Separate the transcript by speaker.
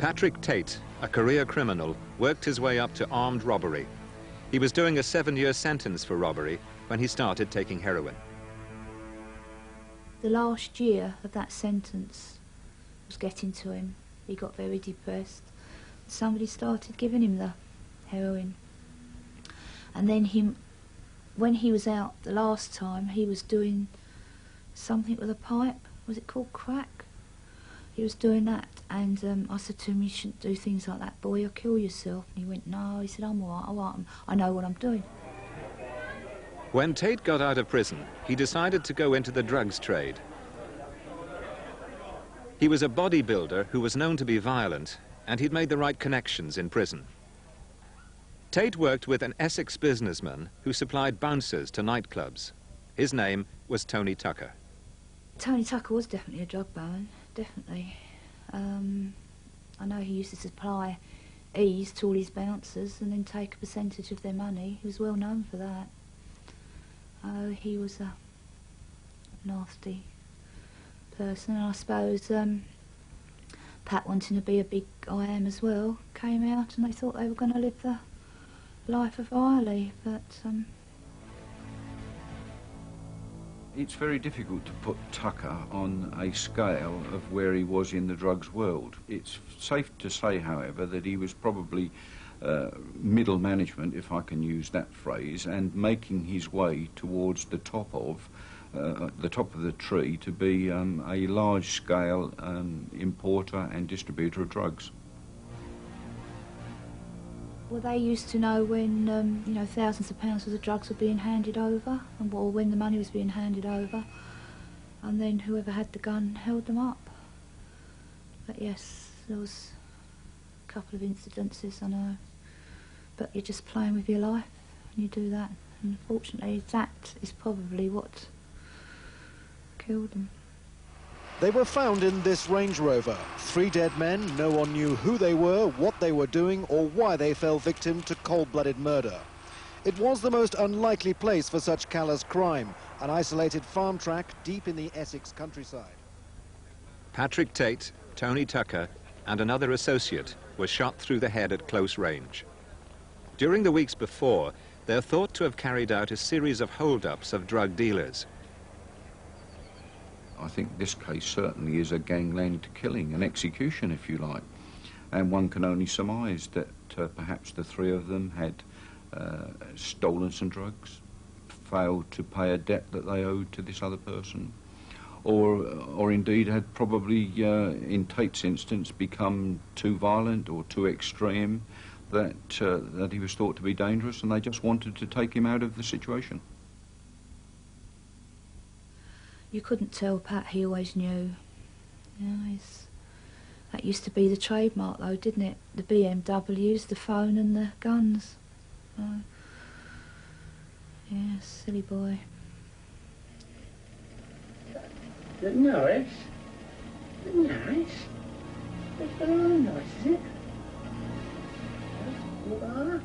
Speaker 1: Patrick Tate, a career criminal, worked his way up to armed robbery. He was doing a 7-year sentence for robbery when he started taking heroin.
Speaker 2: The last year of that sentence was getting to him. He got very depressed. Somebody started giving him the heroin. And then when he was out the last time, he was doing something with a pipe. Was it called crack? He was doing that, and I said to him, "You shouldn't do things like that, boy, you'll kill yourself." And he went, "No," he said, "I'm all right, I know what I'm doing."
Speaker 1: When Tate got out of prison, he decided to go into the drugs trade. He was a bodybuilder who was known to be violent, and he'd made the right connections in prison. Tate worked with an Essex businessman who supplied bouncers to nightclubs. His name was Tony Tucker.
Speaker 2: Tony Tucker was definitely a drug baron, definitely. I know he used to supply ease to all his bouncers and then take a percentage of their money. He was well known for that. Oh, he was a nasty person, and I suppose Pat, wanting to be a big I am as well, came out and they thought they were going to live the life of Riley, but
Speaker 3: it's very difficult to put Tucker on a scale of where he was in the drugs world. It's safe to say, however, that he was probably middle management, if I can use that phrase, and making his way towards the top of the tree to be a large-scale importer and distributor of drugs.
Speaker 2: well, they used to know when, you know, thousands of pounds worth of drugs were being handed over, or when the money was being handed over, and then whoever had the gun held them up. But yes, there was a couple of incidences, I know. But you're just playing with your life when you do that. And unfortunately, that is probably what killed them.
Speaker 4: They were found in this Range Rover. 3 dead men. No one knew who they were, what they were doing, or why they fell victim to cold-blooded murder. It was the most unlikely place for such callous crime, an isolated farm track deep in the Essex countryside.
Speaker 1: Patrick Tate, Tony Tucker, and another associate were shot through the head at close range. During the weeks before, they're thought to have carried out a series of hold-ups of drug dealers.
Speaker 3: I think this case certainly is a gangland killing, an execution, if you like. And one can only surmise that perhaps the 3 of them had stolen some drugs, failed to pay a debt that they owed to this other person, or indeed had probably, in Tate's instance, become too violent or too extreme that he was thought to be dangerous, and they just wanted to take him out of the situation.
Speaker 2: You couldn't tell Pat, he always knew. You know, that used to be the trademark though, didn't it? The BMWs, the phone and the guns. Oh. Yeah, silly boy.
Speaker 5: Nice? Nice? It's very nice, is it? What are?